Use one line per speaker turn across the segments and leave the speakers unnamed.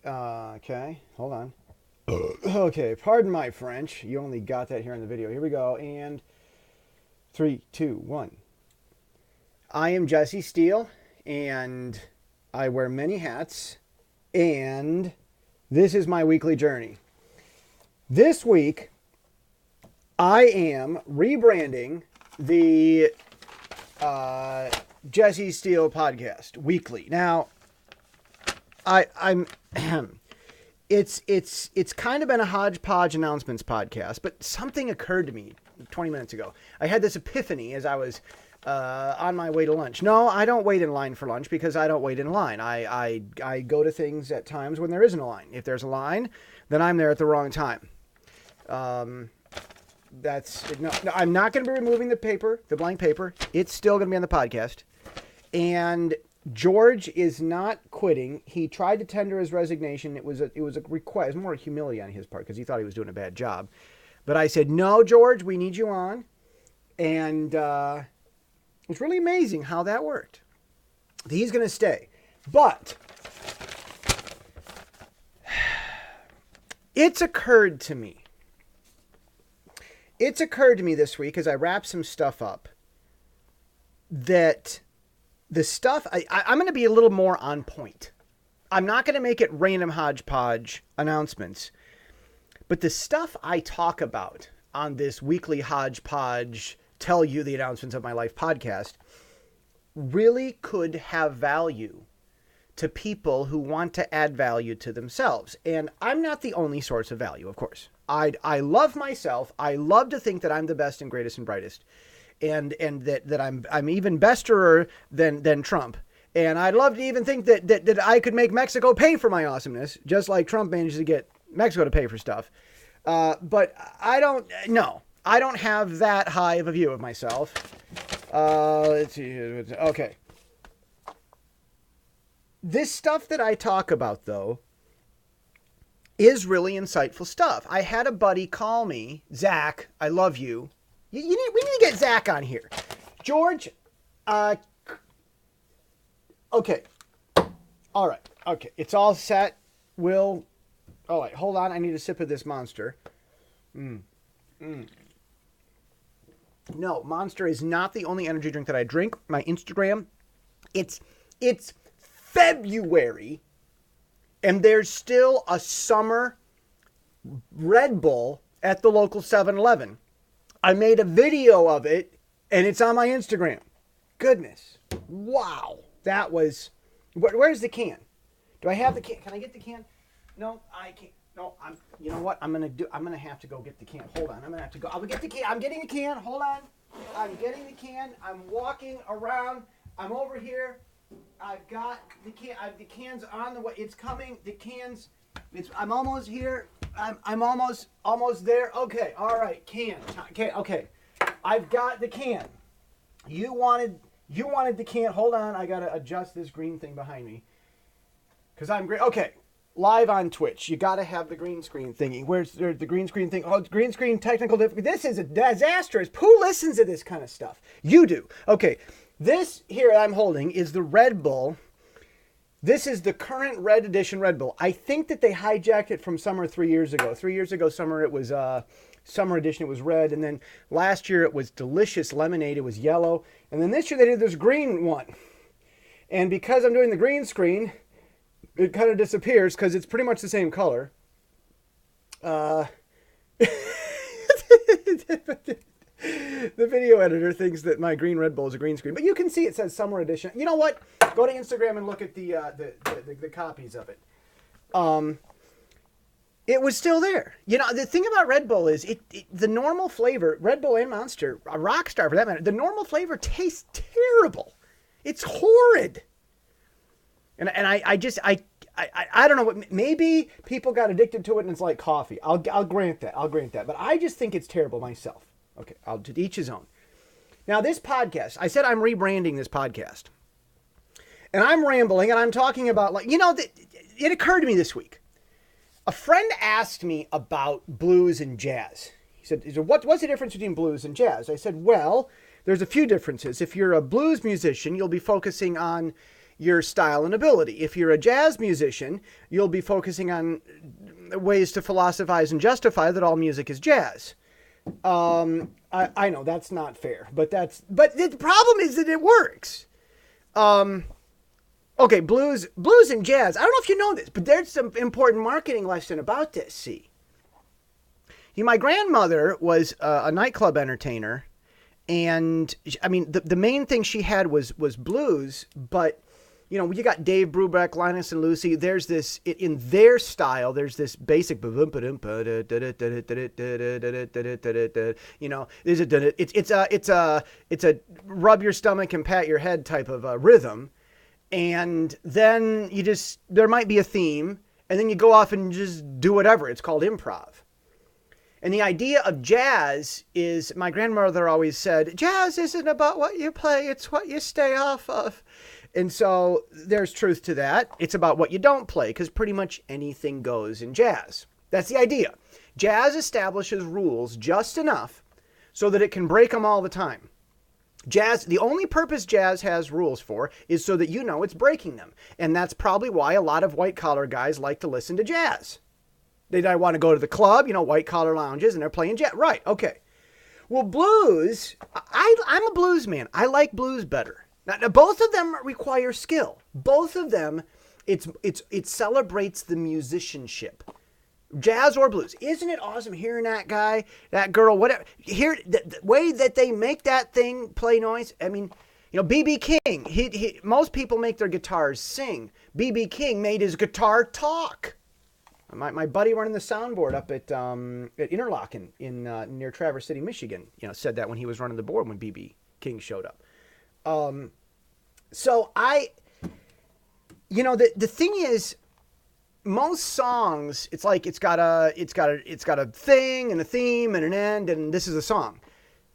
Okay, hold on. Okay, pardon my French. You only got that here in the video. Here we go. And three, two, one. I am Jesse Steele, and I wear many hats, and this is my weekly journey. This week, I am rebranding the Jesse Steele podcast weekly. Now, I'm it's kind of been a hodgepodge announcements podcast, but something occurred to me 20 minutes ago. I had this epiphany as I was on my way to lunch. No, I don't wait in line for lunch because I don't wait in line. I go to things at times when there isn't a line. If there's a line, then I'm there at the wrong time. No, I'm not going to be removing the blank paper. It's still going to be on the podcast. And George is not quitting. He tried to tender his resignation. It was a request. It was more humility on his part because he thought he was doing a bad job. But I said, no, George, we need you on. And it was really amazing how that worked. He's going to stay. But it's occurred to me this week as I wrap some stuff up that the stuff, I'm going to be a little more on point. I'm not going to make it random hodgepodge announcements, but the stuff I talk about on this weekly hodgepodge tell you the announcements of my life podcast really could have value to people who want to add value to themselves. And I'm not the only source of value, of course. I love myself. I love to think that I'm the best and greatest and brightest. And that I'm even besterer than Trump. And I'd love to even think that I could make Mexico pay for my awesomeness, just like Trump managed to get Mexico to pay for stuff. But I don't have that high of a view of myself. Let's see. Okay. This stuff that I talk about, though, is really insightful stuff. I had a buddy call me, Zach, I love you. We need to get Zach on here. George, okay. All right. Okay. It's all set. All right. Hold on. I need a sip of this Monster. No, Monster is not the only energy drink that I drink. My Instagram, it's February, and there's still a summer Red Bull at the local 7-Eleven. I made a video of it, and it's on my Instagram. Goodness. Wow. That was... Where's the can? Do I have the can? Can I get the can? No, I can't. No, you know what? I'm going to have to go get the can. Hold on. I'm going to have to go. I'll get the can. I'm getting the can. Hold on. I'm getting the can. I'm walking around. I'm over here. I've got the can. The can's on the way. It's coming. The can's... I'm almost here. I'm almost there. Okay. All right. Can. Okay. I've got the can. You wanted the can. Hold on. I got to adjust this green thing behind me. Because I'm great. Okay. Live on Twitch. You got to have the green screen thingy. Where's the green screen thing? Oh, it's green screen technical difficulty. This is a disaster. Who listens to this kind of stuff? You do. Okay. This here I'm holding is the Red Bull. This is the current red edition Red Bull. I think that they hijacked it from summer 3 years ago. 3 years ago, summer, it was summer edition. It was red. And then last year it was delicious lemonade. It was yellow. And then this year they did this green one. And because I'm doing the green screen, it kind of disappears because it's pretty much the same color. The video editor thinks that my green Red Bull is a green screen, but you can see it says summer edition. You know what? Go to Instagram and look at the copies of it. It was still there. You know, the thing about Red Bull is the normal flavor, Red Bull and Monster, a Rockstar for that matter, the normal flavor tastes terrible. It's horrid. And I don't know what, maybe people got addicted to it and it's like coffee. I'll grant that. But I just think it's terrible myself. Okay, to each his own. Now, this podcast, I said I'm rebranding this podcast. And I'm rambling and I'm talking about, it occurred to me this week. A friend asked me about blues and jazz. He said, what's the difference between blues and jazz? I said, well, there's a few differences. If you're a blues musician, you'll be focusing on your style and ability. If you're a jazz musician, you'll be focusing on ways to philosophize and justify that all music is jazz. I know that's not fair, but the problem is that it works. Okay, blues and jazz. I don't know if you know this, but there's some important marketing lesson about this. See, my grandmother was a nightclub entertainer, and I mean the main thing she had was blues, but you got Dave Brubeck, Linus and Lucy. There's this in their style. There's this basic, there's it's a rub your stomach and pat your head type of rhythm, and then there might be a theme, and then you go off and just do whatever. It's called improv. And the idea of jazz is, my grandmother always said, jazz isn't about what you play, it's what you stay off of. And so there's truth to that. It's about what you don't play, because pretty much anything goes in jazz. That's the idea. Jazz establishes rules just enough so that it can break them all the time. Jazz, the only purpose jazz has rules for is so that it's breaking them. And that's probably why a lot of white-collar guys like to listen to jazz. They want to go to the club, white-collar lounges, and they're playing jazz. Right, okay. Well, blues, I'm a blues man. I like blues better. Now, both of them require skill. Both of them, it celebrates the musicianship. Jazz or blues. Isn't it awesome hearing that guy, that girl, whatever. Hear the way that they make that thing play noise. I mean, B.B. King, most people make their guitars sing. B.B. King made his guitar talk. My buddy running the soundboard up at Interlochen in near Traverse City, Michigan, said that when he was running the board when B.B. King showed up. So the thing is, most songs, it's like it's got a thing and a theme and an end, and this is a song.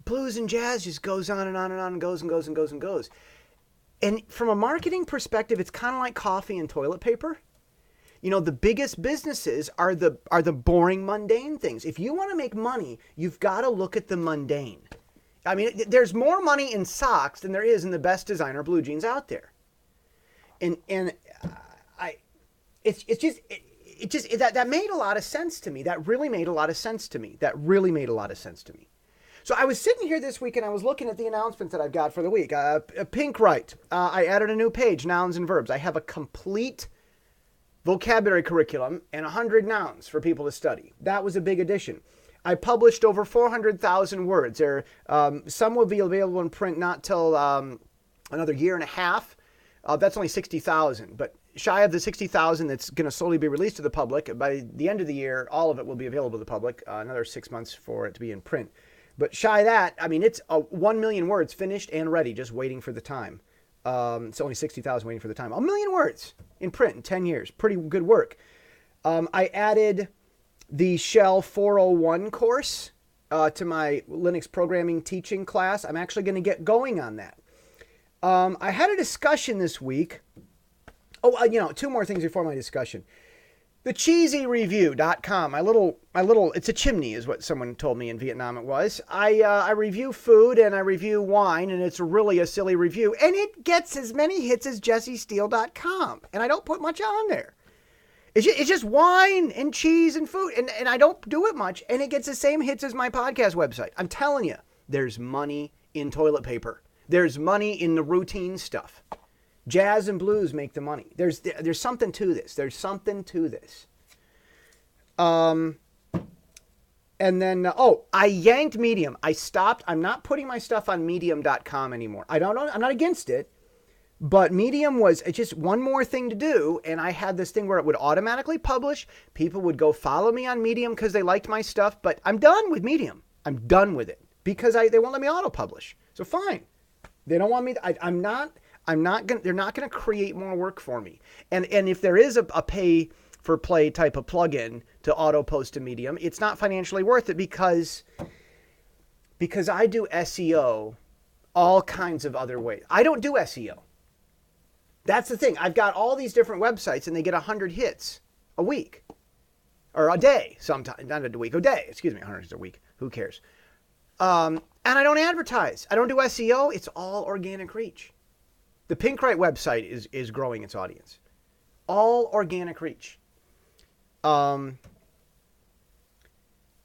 Blues and jazz just goes on and on and on and goes and goes and goes and goes. And from a marketing perspective, it's kind of like coffee and toilet paper. The biggest businesses are the boring, mundane things. If you want to make money, you've got to look at the mundane. I mean, there's more money in socks than there is in the best designer blue jeans out there. And that made a lot of sense to me. That really made a lot of sense to me. So I was sitting here this week and I was looking at the announcements that I've got for the week. Pink Right. I added a new page, nouns and verbs. I have a complete vocabulary curriculum and 100 nouns for people to study. That was a big addition. I published over 400,000 words. Some will be available in print not till another year and a half. That's only 60,000, but shy of the 60,000 that's going to slowly be released to the public. By the end of the year, all of it will be available to the public. Another 6 months for it to be in print. But shy of that, I mean, it's 1 million words finished and ready, just waiting for the time. It's only 60,000 waiting for the time. 1 million words in print in 10 years. Pretty good work. I added the Shell 401 course to my Linux programming teaching class. I'm actually going to get going on that. I had a discussion this week. Two more things before my discussion. The cheesyreview.com, my little, it's a chimney is what someone told me in Vietnam it was. I review food and I review wine, and it's really a silly review. And it gets as many hits as jessesteele.com. And I don't put much on there. It's just wine and cheese and food. And I don't do it much. And it gets the same hits as my podcast website. I'm telling you, there's money in toilet paper. There's money in the routine stuff. Jazz and blues make the money. There's something to this. And then, I yanked Medium. I stopped. I'm not putting my stuff on medium.com anymore. I'm not against it, but Medium was just one more thing to do. And I had this thing where it would automatically publish. People would go follow me on Medium because they liked my stuff, but I'm done with Medium. I'm done with it because they won't let me auto-publish. So fine. They don't want me. They're not going to create more work for me. And if there is a pay for play type of plugin to auto post to Medium, it's not financially worth it because I do SEO all kinds of other ways. I don't do SEO. That's the thing. I've got all these different websites and they get 100 hits a week or a day sometimes. Not a week, a day. Excuse me, 100 hits a week. Who cares? And I don't advertise. I don't do SEO. It's all organic reach. The Pinkwright website is growing its audience. All organic reach.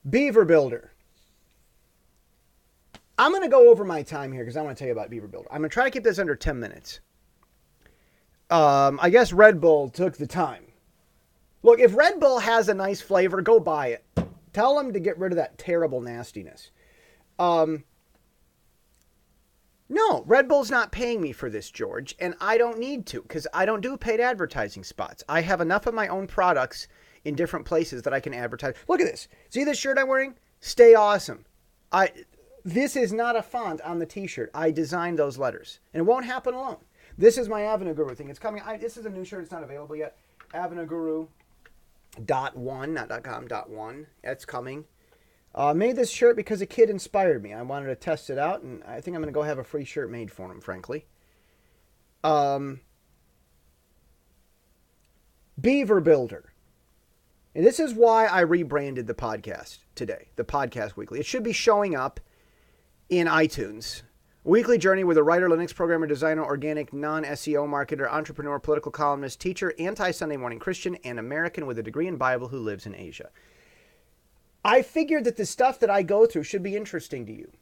Beaver Builder. I'm going to go over my time here because I want to tell you about Beaver Builder. I'm going to try to keep this under 10 minutes. I guess Red Bull took the time. Look, if Red Bull has a nice flavor, go buy it. Tell them to get rid of that terrible nastiness. No, Red Bull's not paying me for this, George, and I don't need to because I don't do paid advertising spots. I have enough of my own products in different places that I can advertise. Look at this. See this shirt I'm wearing? Stay awesome. This is not a font on the t-shirt. I designed those letters, and it won't happen alone. This is my Avenue Guru thing. It's coming. This is a new shirt. It's not available yet. Avenue Guru .1, not .com, .1. It's coming. Made this shirt because a kid inspired me. I wanted to test it out, and I think I'm going to go have a free shirt made for him, frankly. Beaver Builder. And this is why I rebranded the podcast today, the Podcast Weekly. It should be showing up in iTunes. A weekly journey with a writer, Linux programmer, designer, organic, non-SEO marketer, entrepreneur, political columnist, teacher, anti-Sunday morning Christian, and American with a degree in Bible who lives in Asia. I figured that the stuff that I go through should be interesting to you.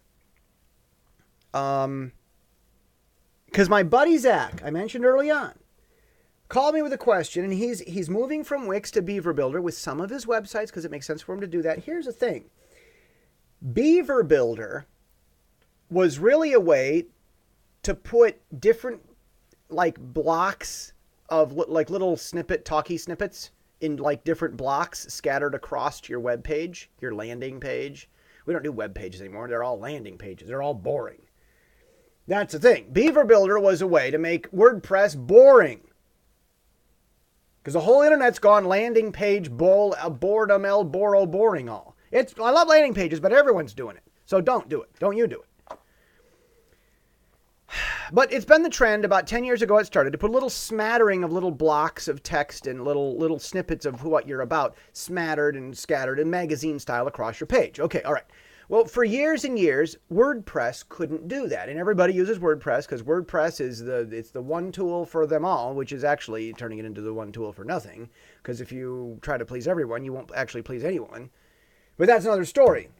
Because my buddy Zach, I mentioned early on, called me with a question, and he's moving from Wix to Beaver Builder with some of his websites because it makes sense for him to do that. Here's the thing. Beaver Builder was really a way to put different like blocks of like little talkie snippets in like different blocks scattered across your web page, your landing page. We don't do web pages anymore. They're all landing pages. They're all boring. That's the thing. Beaver Builder was a way to make WordPress boring. Because the whole internet's gone landing page, boredom, boring all. I love landing pages, but everyone's doing it. So don't do it. Don't you do it. But it's been the trend, about 10 years ago it started, to put a little smattering of little blocks of text and little snippets of what you're about, smattered and scattered in magazine style across your page. Okay, all right. Well, for years and years, WordPress couldn't do that. And everybody uses WordPress because WordPress is the one tool for them all, which is actually turning it into the one tool for nothing. Because if you try to please everyone, you won't actually please anyone. But that's another story.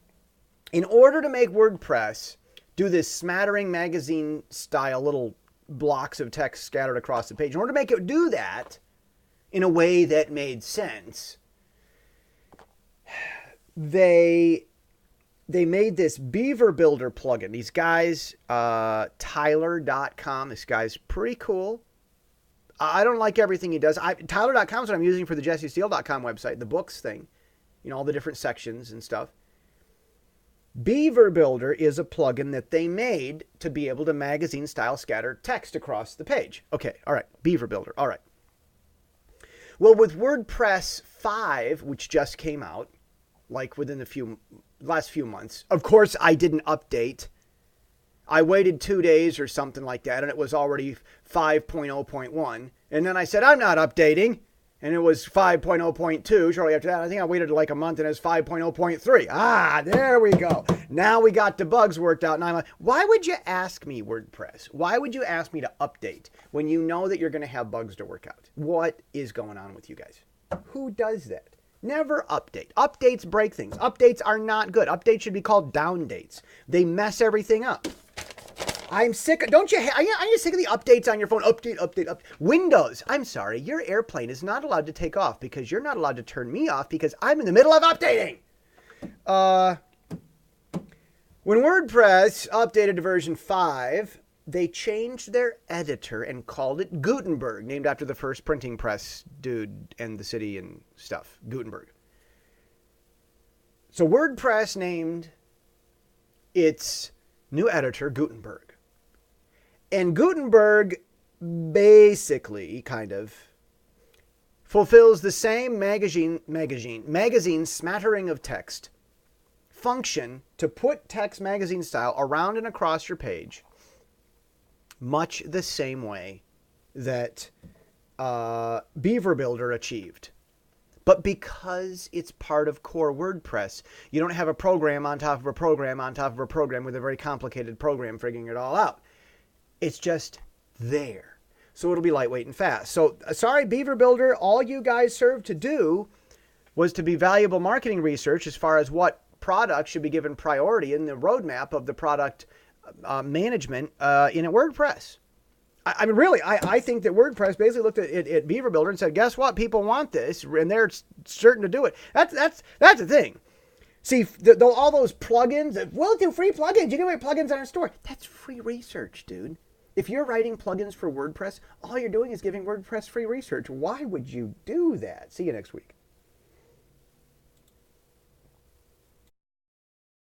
In order to make WordPress do this smattering magazine style little blocks of text scattered across the page, in order to make it do that in a way that made sense, they made this Beaver Builder plugin. These guys, Tyler.com, this guy's pretty cool. I don't like everything he does. Tyler.com is what I'm using for the JesseSteele.com website, the books thing, all the different sections and stuff. Beaver Builder is a plugin that they made to be able to magazine-style scatter text across the page. Okay, all right, Beaver Builder, all right. Well, with WordPress 5, which just came out, like within the last few months, of course I didn't update. I waited 2 days or something like that, and it was already 5.0.1. And then I said, I'm not updating. And it was 5.0.2 shortly after that. I think I waited like a month and it was 5.0.3. Ah, there we go. Now we got the bugs worked out. And I'm like, why would you ask me, WordPress? Why would you ask me to update when you know that you're going to have bugs to work out? What is going on with you guys? Who does that? Never update. Updates break things. Updates are not good. Updates should be called down dates. They mess everything up. I'm sick. Are you sick of the updates on your phone? Update. Windows. I'm sorry. Your airplane is not allowed to take off because you're not allowed to turn me off because I'm in the middle of updating. When WordPress updated to version 5, they changed their editor and called it Gutenberg, named after the first printing press dude and the city and stuff. Gutenberg. So WordPress named its new editor Gutenberg. And Gutenberg basically kind of fulfills the same magazine smattering of text function to put text magazine style around and across your page, much the same way that Beaver Builder achieved. But because it's part of core WordPress, you don't have a program on top of a program on top of a program with a very complicated program figuring it all out. It's just there. so it'll be lightweight and fast. So sorry, Beaver Builder, all you guys served to do was to be valuable marketing research as far as what product should be given priority in the roadmap of the product management in a WordPress. I mean, really, I think that WordPress basically looked at Beaver Builder and said, guess what? People want this, and they're certain to do it. That's the thing. See, all those plugins, we'll do free plugins. You can make plugins on our store. That's free research, dude. If you're writing plugins for WordPress, all you're doing is giving WordPress free research. Why would you do that? See you next week.